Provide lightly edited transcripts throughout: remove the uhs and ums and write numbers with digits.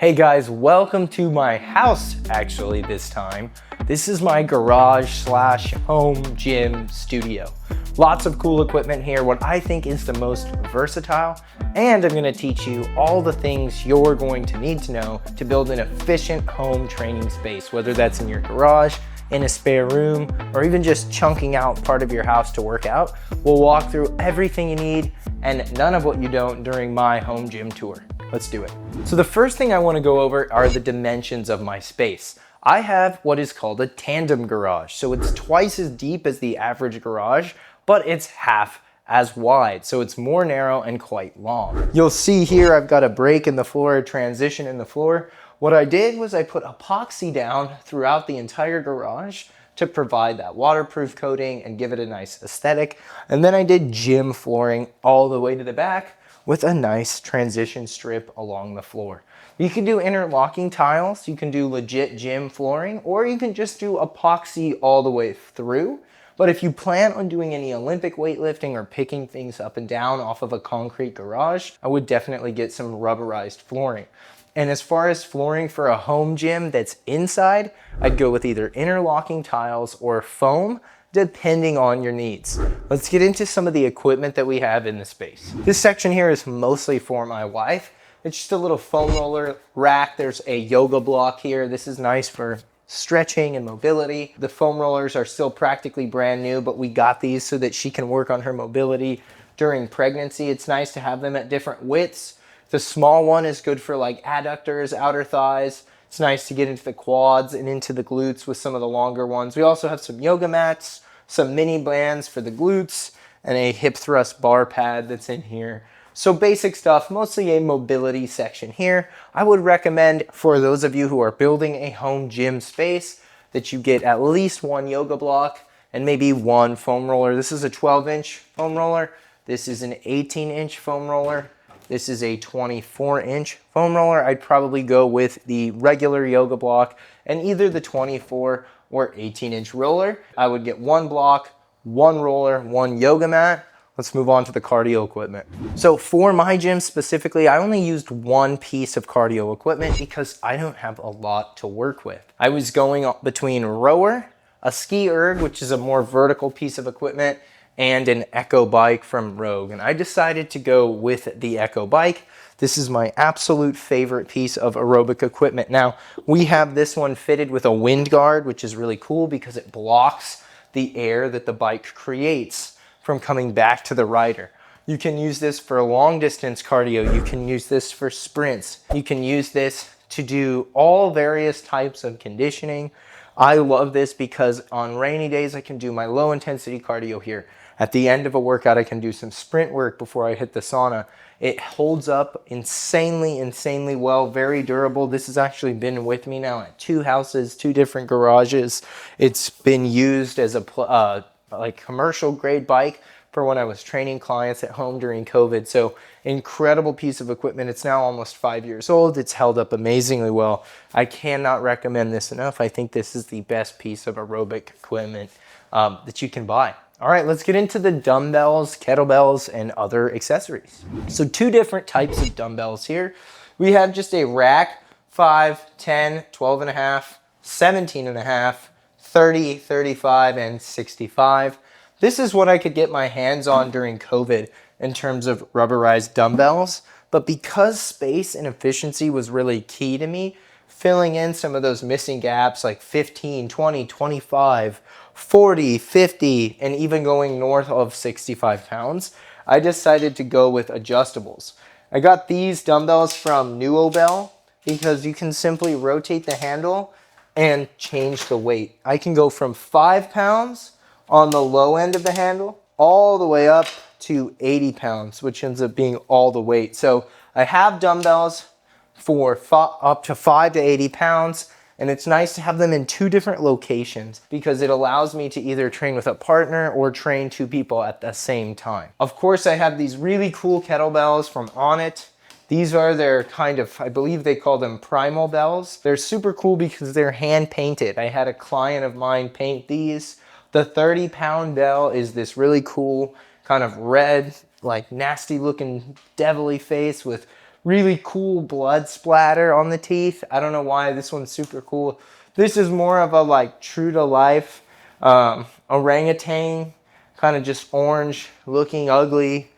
Hey guys, welcome to my house actually this time. This is my garage slash home gym studio. Lots of cool equipment here, what I think is the most versatile, and I'm gonna teach you all the things you're going to need to know to build an efficient home training space, whether that's in your garage, in a spare room, or even just chunking out part of your house to work out. We'll walk through everything you need and none of what you don't during my home gym tour. Let's do it. So the first thing I want to go over are the dimensions of my space. I have what is called a tandem garage. So it's twice as deep as the average garage, but it's half as wide. So it's more narrow and quite long. You'll see here I've got a break in the floor, a transition in the floor. What I did was I put epoxy down throughout the entire garage to provide that waterproof coating and give it a nice aesthetic. And then I did gym flooring all the way to the back with a nice transition strip along the floor. You can do interlocking tiles, you can do legit gym flooring, or you can just do epoxy all the way through. But if you plan on doing any Olympic weightlifting or picking things up and down off of a concrete garage, I would definitely get some rubberized flooring. And as far as flooring for a home gym that's inside, I'd go with either interlocking tiles or foam, depending on your needs. Let's get into some of the equipment that we have in the space. This section here is mostly for my wife. It's just a little foam roller rack. There's a yoga block here. This is nice for stretching and mobility. The foam rollers are still practically brand new, but we got these so that she can work on her mobility during pregnancy. It's nice to have them at different widths. The small one is good for like adductors, outer thighs. It's nice to get into the quads and into the glutes with some of the longer ones. We also have some yoga mats, some mini bands for the glutes, and a hip thrust bar pad that's in here. So basic stuff, mostly a mobility section here. I would recommend for those of you who are building a home gym space that you get at least one yoga block and maybe one foam roller. This is a 12-inch foam roller. This is an 18-inch foam roller. This is a 24-inch foam roller. I'd probably go with the regular yoga block and either the 24 or 18-inch roller. I would get one block, one roller, one yoga mat. Let's move on to the cardio equipment. So for my gym specifically, I only used one piece of cardio equipment because I don't have a lot to work with. I was going between rower, a ski erg, which is a more vertical piece of equipment, and an Echo bike from Rogue. And I decided to go with the Echo bike. This is my absolute favorite piece of aerobic equipment. Now, we have this one fitted with a wind guard, which is really cool because it blocks the air that the bike creates from coming back to the rider. You can use this for long distance cardio. You can use this for sprints. You can use this to do all various types of conditioning. I love this because on rainy days, I can do my low intensity cardio here. At the end of a workout, I can do some sprint work before I hit the sauna. It holds up insanely well, very durable. This has actually been with me now at two houses, two different garages. It's been used as a like commercial grade bike for when I was training clients at home during COVID. So incredible piece of equipment. It's now almost 5 years old. It's held up amazingly well. I cannot recommend this enough. I think this is the best piece of aerobic equipment that you can buy. All right, let's get into the dumbbells, kettlebells, and other accessories. So two different types of dumbbells here. We have just a rack, 5, 10, 12 and a half, 17 and a half, 30, 35, and 65. This is what I could get my hands on during COVID in terms of rubberized dumbbells. But because space and efficiency was really key to me, filling in some of those missing gaps like 15, 20, 25, 40, 50, and even going north of 65 pounds, I decided to go with adjustables. I got these dumbbells from Nuobel because you can simply rotate the handle and change the weight. I can go from 5 pounds on the low end of the handle all the way up to 80 pounds, which ends up being all the weight. So I have dumbbells for up to 5 to 80 pounds. And it's nice to have them in two different locations because it allows me to either train with a partner or train two people at the same time. Of course, I have these really cool kettlebells from Onnit. These are their kind of, I believe they call them primal bells. They're super cool because they're hand painted. I had a client of mine paint these. The 30-pound bell is this really cool kind of red, like nasty looking devilly face with really cool blood splatter on the teeth. I don't know why. This one's super cool. This is more of a like true to life orangutan, kind of just orange looking ugly.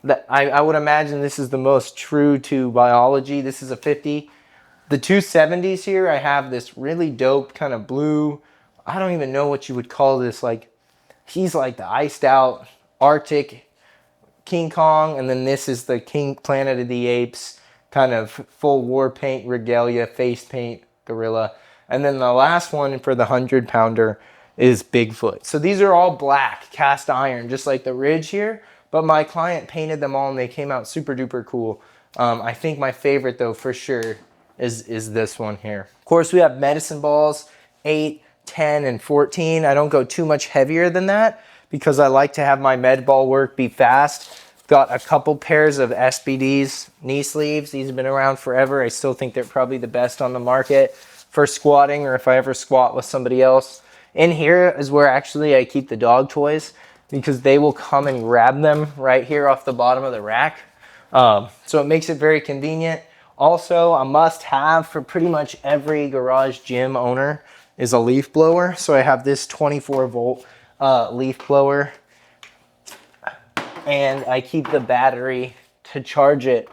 That I would imagine this is the most true to biology. This is a 50. The 270s here, I have this really dope kind of blue, I don't even know what you would call this, like he's like the iced out Arctic King Kong, and then this is the King Planet of the Apes, kind of full war paint regalia, face paint gorilla. And then the last one for the 100-pounder is Bigfoot. So these are all black, cast iron, just like the Ridge here, but my client painted them all and they came out super duper cool. I think my favorite though, for sure, is this one here. Of course, we have medicine balls, 8, 10, and 14. I don't go too much heavier than that because I like to have my med ball work be fast. Got a couple pairs of SBDs knee sleeves. These have been around forever. I still think they're probably the best on the market for squatting, or if I ever squat with somebody else. In here is where actually I keep the dog toys because they will come and grab them right here off the bottom of the rack. So it makes it very convenient. Also, a must-have for pretty much every garage gym owner is a leaf blower. So I have this 24-volt leaf blower, and I keep the battery to charge it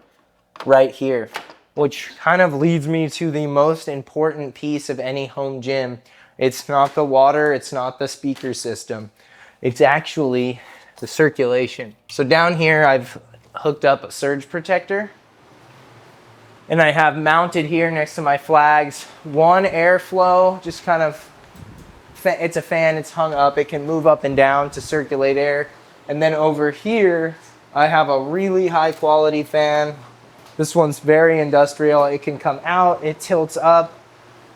right here, which kind of leads me to the most important piece of any home gym. It's not the water, it's not the speaker system. It's actually the circulation. So down here, I've hooked up a surge protector, and I have mounted here next to my flags one airflow, just kind of, it's a fan, it's hung up, it can move up and down to circulate air. And then over here, I have a really high quality fan. This one's very industrial. It can come out, it tilts up.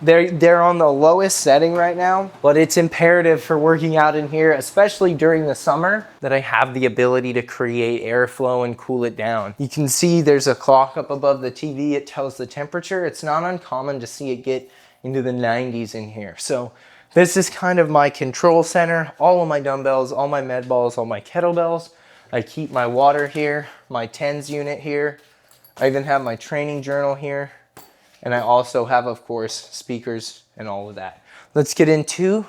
They're on the lowest setting right now, but it's imperative for working out in here, especially during the summer, that I have the ability to create airflow and cool it down. You can see there's a clock up above the TV. It tells the temperature. It's not uncommon to see it get into the 90s in here. So this is kind of my control center. All of my dumbbells, all my med balls, all my kettlebells. I keep my water here, my TENS unit here. I even have my training journal here. And I also have, of course, speakers and all of that. Let's get into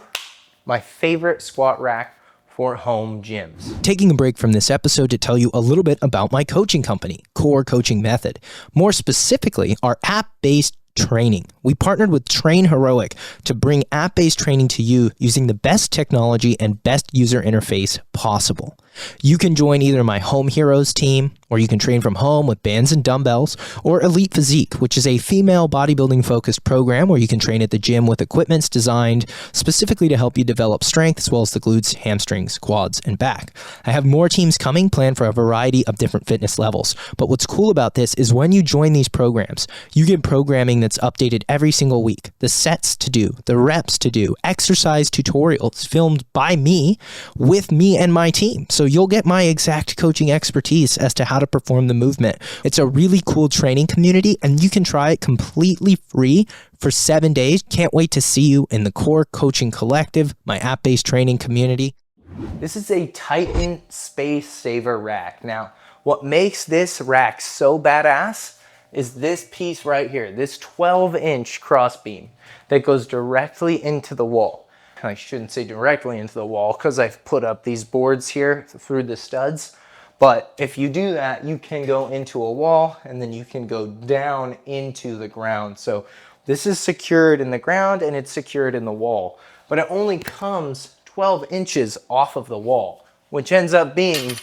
my favorite squat rack for home gyms. Taking a break from this episode to tell you a little bit about my coaching company, Core Coaching Method. More specifically, our app-based training. We partnered with Train Heroic to bring app-based training to you using the best technology and best user interface possible. You can join either my Home Heroes team, or you can train from home with bands and dumbbells, or Elite Physique, which is a female bodybuilding focused program where you can train at the gym with equipments designed specifically to help you develop strength as well as the glutes, hamstrings, quads, and back. I have more teams coming planned for a variety of different fitness levels. But what's cool about this is when you join these programs, you get programming that's updated every single week. The sets to do, the reps to do, exercise tutorials filmed by me with me and my team. So you'll get my exact coaching expertise as to how to perform the movement. It's a really cool training community, and you can try it completely free for 7 days. Can't wait to see you in the Core Coaching Collective, my app-based training community. This is a Titan Space Saver rack. Now, what makes this rack so badass is this piece right here, this 12-inch crossbeam that goes directly into the wall. I shouldn't say directly into the wall because I've put up these boards here through the studs. But if you do that, you can go into a wall and then you can go down into the ground. So this is secured in the ground and it's secured in the wall. But it only comes 12 inches off of the wall, which ends up being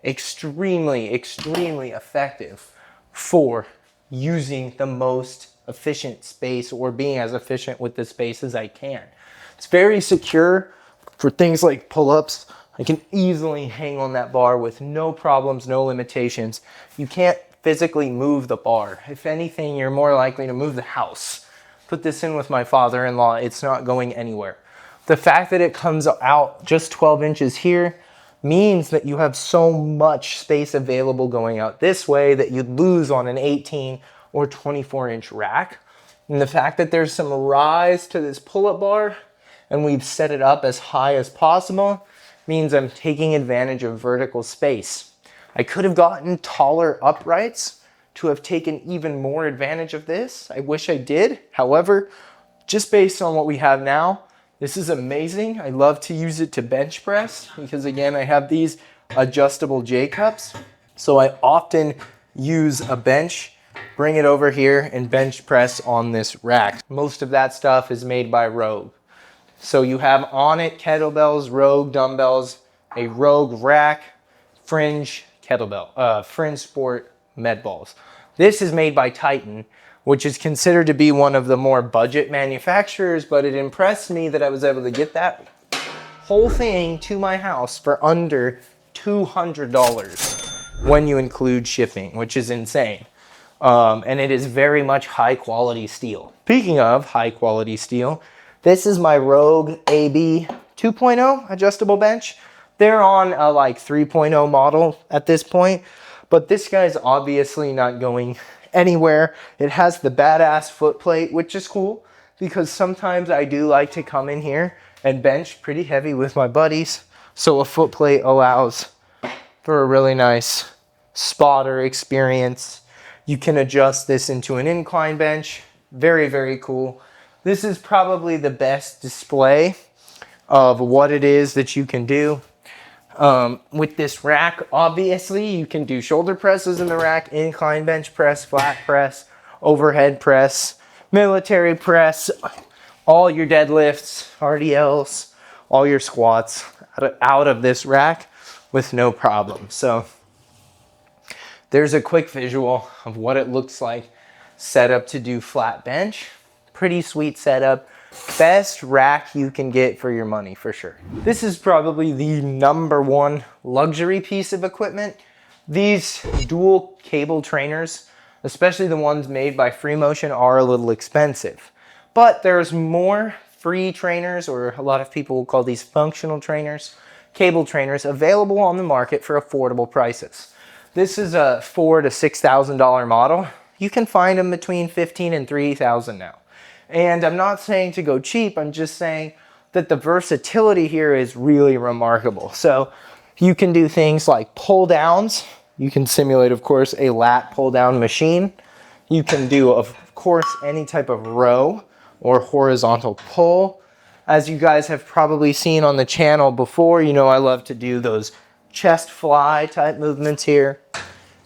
extremely, extremely effective for using the most efficient space, or being as efficient with the space as I can. It's very secure for things like pull-ups. I can easily hang on that bar with no problems, no limitations. You can't physically move the bar. If anything, you're more likely to move the house. Put this in with my father-in-law, it's not going anywhere. The fact that it comes out just 12 inches here means that you have so much space available going out this way that you'd lose on an 18 or 24-inch rack. And the fact that there's some rise to this pull-up bar and we've set it up as high as possible means I'm taking advantage of vertical space. I could have gotten taller uprights to have taken even more advantage of this. I wish I did. However, just based on what we have now, this is amazing. I love to use it to bench press because again, I have these adjustable J cups. So I often use a bench, bring it over here and bench press on this rack. Most of that stuff is made by Rogue. So you have on it kettlebells, Rogue dumbbells, a Rogue rack, Fringe kettlebell, Fringe Sport med balls. This is made by Titan, which is considered to be one of the more budget manufacturers, but it impressed me that I was able to get that whole thing to my house for under $200 when you include shipping, which is insane. And it is very much high quality steel. Speaking of high quality steel, this is my Rogue AB 2.0 adjustable bench. They're on a like 3.0 model at this point, but this guy's obviously not going anywhere. It has the badass foot plate, which is cool because sometimes I do like to come in here and bench pretty heavy with my buddies. So a foot plate allows for a really nice spotter experience. You can adjust this into an incline bench. Very, very cool. This is probably the best display of what it is that you can do. With this rack, obviously, you can do shoulder presses in the rack, incline bench press, flat press, overhead press, military press, all your deadlifts, RDLs, all your squats out of this rack with no problem. So there's a quick visual of what it looks like set up to do flat bench. Pretty sweet setup. Best rack you can get for your money for sure. This is probably the #1 luxury piece of equipment. These dual cable trainers, especially the ones made by Free Motion, are a little expensive. But there's more free trainers, or a lot of people will call these functional trainers, cable trainers, available on the market for affordable prices. This is a $4,000 to $6,000 model. You can find them between $15,000 and $3,000 now. And I'm not saying to go cheap, I'm just saying that the versatility here is really remarkable. So you can do things like pull downs. You can simulate, of course, a lat pull down machine. You can do, of course, any type of row or horizontal pull. As you guys have probably seen on the channel before, you know I love to do those chest fly type movements here.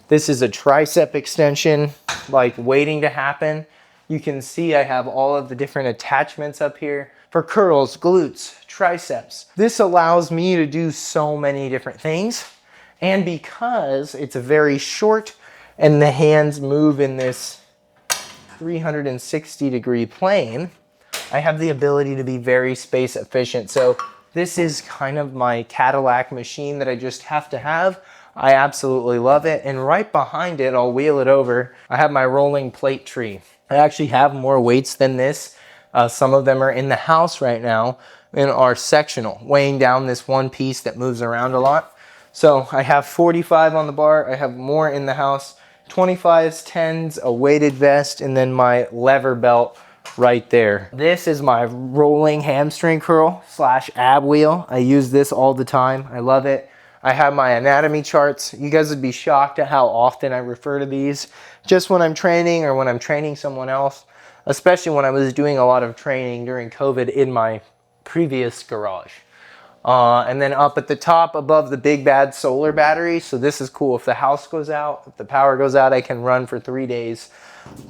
This is a tricep extension, like waiting to happen. You can see I have all of the different attachments up here for curls, glutes, triceps. This allows me to do so many different things. And because it's very short and the hands move in this 360-degree plane, I have the ability to be very space efficient. So this is kind of my Cadillac machine that I just have to have. I absolutely love it. And right behind it, I'll wheel it over, I have my rolling plate tree. I actually have more weights than this. Some of them are in the house right now and are sectional, weighing down this one piece that moves around a lot. So I have 45 on the bar. I have more in the house, 25s, 10s, a weighted vest, and then my lever belt right there. This is my rolling hamstring curl / ab wheel. I use this all the time. I love it. I have my anatomy charts. You guys would be shocked at how often I refer to these just when I'm training or when I'm training someone else, especially when I was doing a lot of training during COVID in my previous garage. And then up at the top above the big bad solar battery. So this is cool. If the house goes out, if the power goes out, I can run for 3 days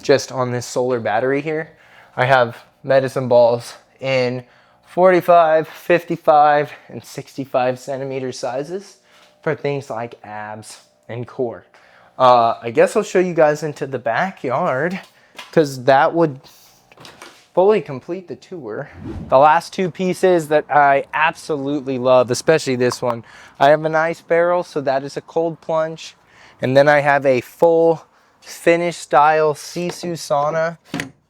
just on this solar battery here. I have medicine balls in 45, 55, and 65 centimeter sizes for things like abs and core. I guess I'll show you guys into the backyard because that would fully complete the tour. The last two pieces that I absolutely love, especially this one, I have an ice barrel, so that is a cold plunge. And then I have a full Finnish style Sisu sauna.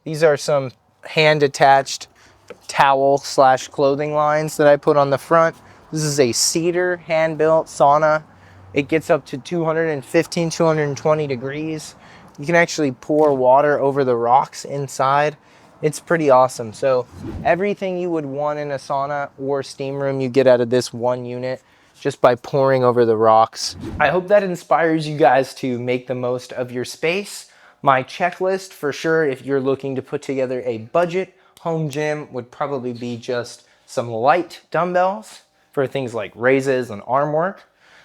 These are some hand attached towel / clothing lines that I put on the front. This is a cedar hand built sauna. It gets up to 215, 220 degrees. You can actually pour water over the rocks inside. It's pretty awesome. So everything you would want in a sauna or steam room, you get out of this one unit. just by pouring over the rocks. I hope that inspires you guys to make the most of your space. My checklist for sure, if you're looking to put together a budget home gym, would probably be just some light dumbbells for things like raises and arm work,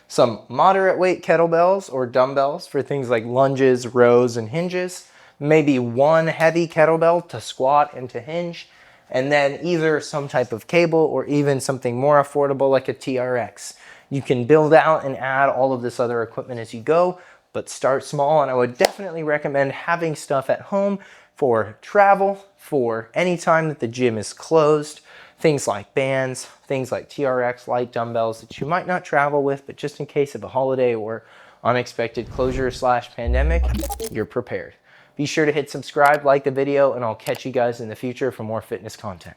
some moderate weight kettlebells or dumbbells for things like lunges, rows, and hinges, maybe one heavy kettlebell to squat and to hinge, and then either some type of cable or even something more affordable like a TRX. You can build out and add all of this other equipment as you go, but start small, and I would definitely recommend having stuff at home for travel, for any time that the gym is closed. Things like bands, things like TRX light dumbbells that you might not travel with, but just in case of a holiday or unexpected closure / pandemic, you're prepared. Be sure to hit subscribe, like the video, and I'll catch you guys in the future for more fitness content.